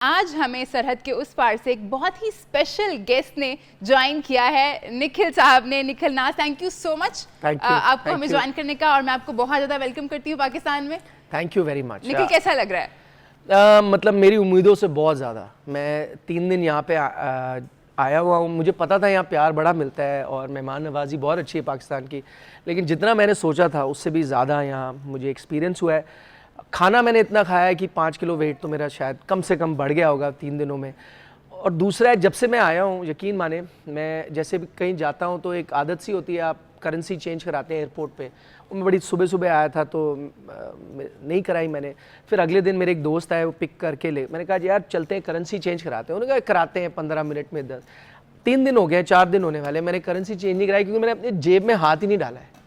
आज हमें सरहद के उस पार से एक बहुत ही स्पेशल गेस्ट ने ज्वाइन किया है, निखिल साहब ने। निखिल नाज, थैंक यू सो मच आपको हमें ज्वाइन करने का, और मैं आपको बहुत ज़्यादा वेलकम करती हूँ पाकिस्तान में। Thank you very much. Nikhil, कैसा लग रहा है? मतलब मेरी उम्मीदों से बहुत ज़्यादा। मैं 3 दिन यहाँ पे आया हुआ हूँ। मुझे पता था यहाँ प्यार बड़ा मिलता है और मेहमान नवाजी बहुत अच्छी है पाकिस्तान की, लेकिन जितना मैंने सोचा था उससे भी ज़्यादा यहाँ मुझे एक्सपीरियंस हुआ है। खाना मैंने इतना खाया है कि 5 किलो वेट तो मेरा शायद कम से कम बढ़ गया होगा 3 दिनों में। और दूसरा है, जब से मैं आया हूँ, यकीन माने, मैं जैसे भी कहीं जाता हूँ तो एक आदत सी होती है, आप करेंसी चेंज कराते हैं एयरपोर्ट पे। मैं बड़ी सुबह सुबह आया था तो नहीं कराई मैंने। फिर अगले दिन मेरे एक दोस्त आए, वो पिक करके ले, मैंने कहा यार चलते हैं करेंसी चेंज कराते हैं। उन्होंने कहा कराते हैं 15 मिनट में 10। 3 दिन हो गए, 4 दिन होने वाले, मैंने करेंसी चेंज नहीं कराई क्योंकि मैंने अपनी जेब में हाथ ही नहीं डाला है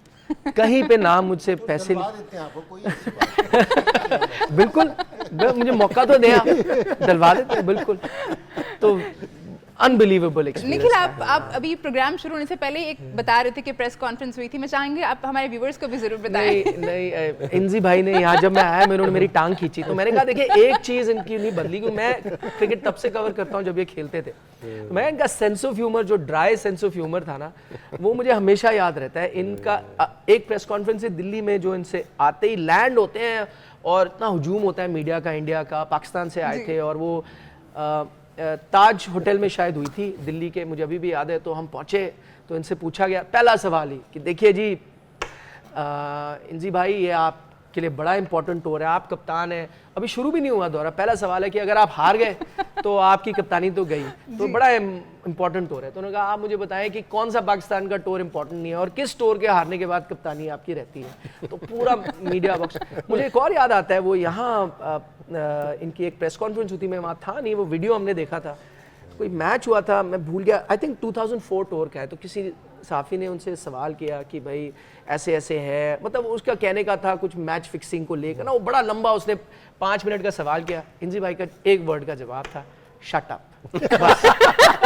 कहीं पे ना मुझसे पैसे बिल्कुल, मुझे मौका तो दिया, डलवा देते हैं बिल्कुल। तो अनबिलीवेबल एक्सपीरियंस। निखिल, आप अभी प्रोग्राम शुरू होने से पहले एक बता रहे थे कि प्रेस कॉन्फ्रेंस हुई थी। मैं चाहूंगी आप हमारे व्यूअर्स को भी जरूर बताएं। नहीं, इंजी भाई ने यहाँ जब मैं आया, उन्होंने मेरी टांग खींची तो मैंने कहा देखिए एक चीज इनकी नहीं बदली, क्योंकि मैं क्रिकेट तब से कवर करता हूँ जब ये खेलते थे। तो मैं इनका सेंस ऑफ ह्यूमर, जो ड्राई सेंस ऑफ ह्यूमर था ना, वो मुझे हमेशा याद रहता है। इनका एक प्रेस कॉन्फ्रेंस है दिल्ली में, जो इनसे आते ही लैंड होते हैं और इतना हुजूम होता है मीडिया का, इंडिया का, पाकिस्तान से आए थे, और वो ताज होटल में शायद हुई थी दिल्ली के, मुझे अभी भी याद है। तो हम पहुंचे तो इनसे पूछा गया पहला सवाल ही कि देखिए जी इंजी भाई, ये आपके लिए बड़ा इंपॉर्टेंट टूर है, आप कप्तान हैं, अभी शुरू भी नहीं हुआ दौरा, पहला सवाल है कि अगर आप हार गए तो आपकी कप्तानी तो गई, तो बड़ा इंपॉर्टेंट टूर है। तो उन्होंने कहा आप मुझे बताएं कि कौन सा पाकिस्तान का टूर इंपॉर्टेंट नहीं है और किस टूर के हारने के बाद कप्तानी आपकी रहती है। तो पूरा मीडिया बॉक्स। मुझे एक और याद आता है, वो यहाँ इनकी एक प्रेस कॉन्फ्रेंस होती, मैं वहाँ था नहीं, वो वीडियो हमने देखा था, कोई मैच हुआ था, मैं भूल गया, आई थिंक 2004 टूर का है। तो किसी साफ़ी ने उनसे सवाल किया कि भाई ऐसे ऐसे है, मतलब उसका कहने का था कुछ मैच फिक्सिंग को लेकर ना, वो बड़ा लंबा, उसने 5 मिनट का सवाल किया। इंजी भाई का एक वर्ड का जवाब था, शट अप।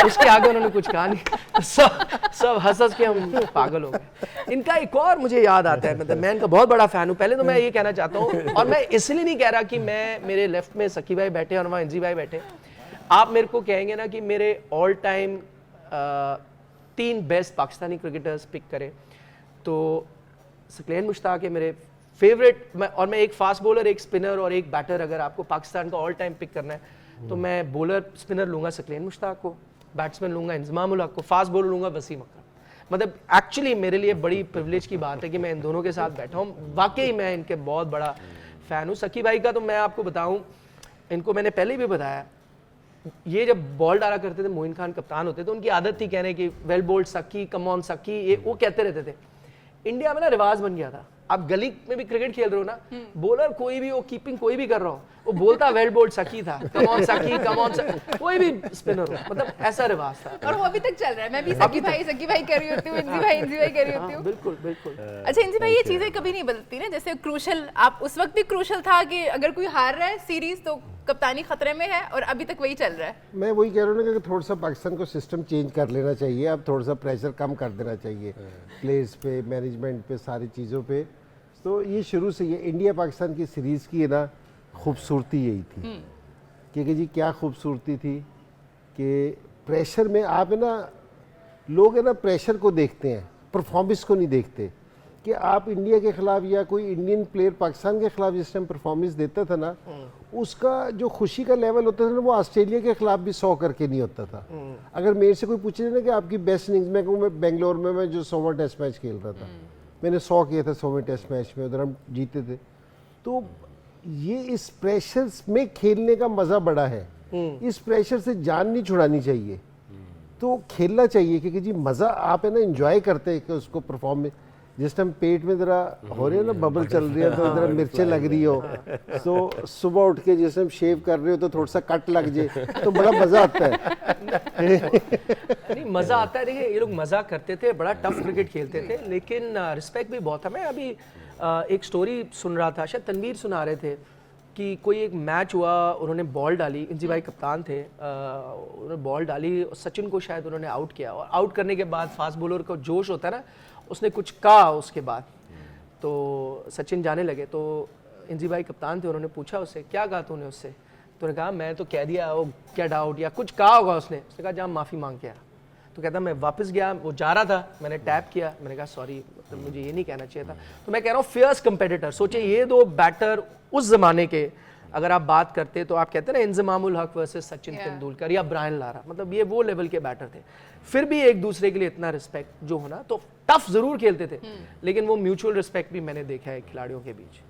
उसके आगे उन्होंने कुछ कहा नहीं, सब हंस के हम पागल हो गए। इनका एक और मुझे याद आता है, मतलब मैं इनका बहुत बड़ा फैन हूँ। पहले तो मैं ये कहना चाहता हूँ, और मैं इसलिए नहीं कह रहा कि मैं, मेरे लेफ्ट में सकी भाई बैठे और वहाँ इंजी भाई बैठे, आप मेरे को कहेंगे ना कि मेरे all time 3 best Pakistani cricketers pick करें तो सकलेन मुश्ताक है मेरे फेवरेट। और मैं एक फास्ट बॉलर, एक स्पिनर और एक बैटर, अगर आपको पाकिस्तान का ऑल टाइम पिक करना है तो मैं बॉलर स्पिनर लूंगा सकलेन मुश्ताक को, बैट्समैन लूंगा इंजमाम उल हक को, फास्ट बॉलर लूंगा वसीम अकरम। मतलब एक्चुअली मेरे लिए बड़ी प्रिविलेज की बात है कि मैं इन दोनों के साथ बैठा हूँ। वाकई मैं इनके बहुत बड़ा फ़ैन हूँ। सकी भाई का तो मैं आपको बताऊँ, इनको मैंने पहले भी बताया, ये जब बॉल डाला करते थे, मोइन खान कप्तान होते थे, उनकी आदत थी कहने की वेल बोल्ड सकी, कम ऑन सकी, ये वो कहते रहते थे। इंडिया में ना रिवाज बन गया था, आप गली में भी क्रिकेट खेल रहे हो ना, बॉलर कोई भी हो, कीपिंग कोई भी कर रहा हो, वो बोलता वेल बोल्ड सकी था, कम ऑन सकी, कम ऑन सकी, कोई भी स्पिनर हो, मतलब ऐसा रिवाज था। और वो अभी तक चल रहा है। मैं भी सकी भाई कर रही होती हूँ, इंजी भाई कर रही होती हूँ। बिल्कुल बिल्कुल। अच्छा इंजी भाई, ये चीजें कभी नहीं बदलती ना, जैसे क्रूशल, आप उस वक्त भी क्रूशल था कि अगर कोई हार रहा है सीरीज तो कप्तानी खतरे में है, और अभी तक वही चल रहा है। मैं वही कह रहा हूँ ना कि थोड़ा सा पाकिस्तान को सिस्टम चेंज कर लेना चाहिए, अब थोड़ा सा प्रेशर कम कर देना चाहिए प्लेयर्स पे, मैनेजमेंट पे, सारी चीज़ों पे। तो ये शुरू से ये इंडिया पाकिस्तान की सीरीज़ की है ना, खूबसूरती यही थी कि जी क्या खूबसूरती थी कि प्रेशर में आप है ना, लोग है ना प्रेशर को देखते हैं, परफॉर्मेंस को नहीं देखते। कि आप इंडिया के खिलाफ या कोई इंडियन प्लेयर पाकिस्तान के खिलाफ जिस टाइम परफॉर्मेंस देता था ना, उसका जो खुशी का लेवल होता था ना, वो ऑस्ट्रेलिया के खिलाफ भी 100 करके नहीं होता था। अगर मेरे से कोई पूछे ना कि आपकी बेस्ट इनिंग्स, मैं कहूँ मैं बेंगलोर में मैं जो 100वां टेस्ट मैच खेल रहा था, मैंने 100 किया था 100वें टेस्ट मैच में, उधर हम जीते थे। तो ये इस प्रेशर में खेलने का मज़ा बड़ा है, इस प्रेशर से जान नहीं छुड़ानी चाहिए, तो खेलना चाहिए। क्योंकि जी मज़ा आप है ना इंजॉय करते हैं कि उसको परफॉर्म, जिस टाइम पेट में ज़रा हो रही है ना, बबल चल रही है, तो ज़रा मिर्चें लग रही हो, तो सुबह उठ के जिस टाइम शेव कर रहे हो तो थोड़ा सा कट लग जाए तो बड़ा मज़ा आता है। नहीं, मज़ा आता है। देखिए ये लोग मज़ा करते थे, बड़ा टफ क्रिकेट खेलते थे, लेकिन रिस्पेक्ट भी बहुत था। मैं अभी एक स्टोरी सुन रहा था, शायद तनवीर सुना रहे थे कि कोई एक मैच हुआ, उन्होंने बॉल डाली, इंजी भाई कप्तान थे, उन्होंने बॉल डाली, सचिन को शायद उन्होंने आउट किया, और आउट करने के बाद फास्ट बॉलर को जोश होता है ना, उसने कुछ कहा उसके बाद, तो सचिन जाने लगे, तो इंजी भाई कप्तान थे, उन्होंने पूछा उससे क्या कहा तूने उससे, तो कहा मैं तो कह दिया वो गेट आउट या कुछ कहा होगा उसने कहा जा माफ़ी मांग के आ। तो कहता मैं वापस गया, वो जा रहा था, मैंने टैप किया, मैंने कहा सॉरी मतलब मुझे ये नहीं कहना चाहिए था। तो मैं कह रहा हूँ फियर्स कंपेटिटर, सोचिए ये दो बैटर उस जमाने के अगर आप बात करते तो आप कहते हैं ना इंजमामुल हक वर्सेस सचिन तेंदुलकर या ब्रायन लारा, मतलब ये वो लेवल के बैटर थे, फिर भी एक दूसरे के लिए इतना रिस्पेक्ट जो होना, तो टफ जरूर खेलते थे लेकिन वो म्यूचुअल रिस्पेक्ट भी मैंने देखा है खिलाड़ियों के बीच।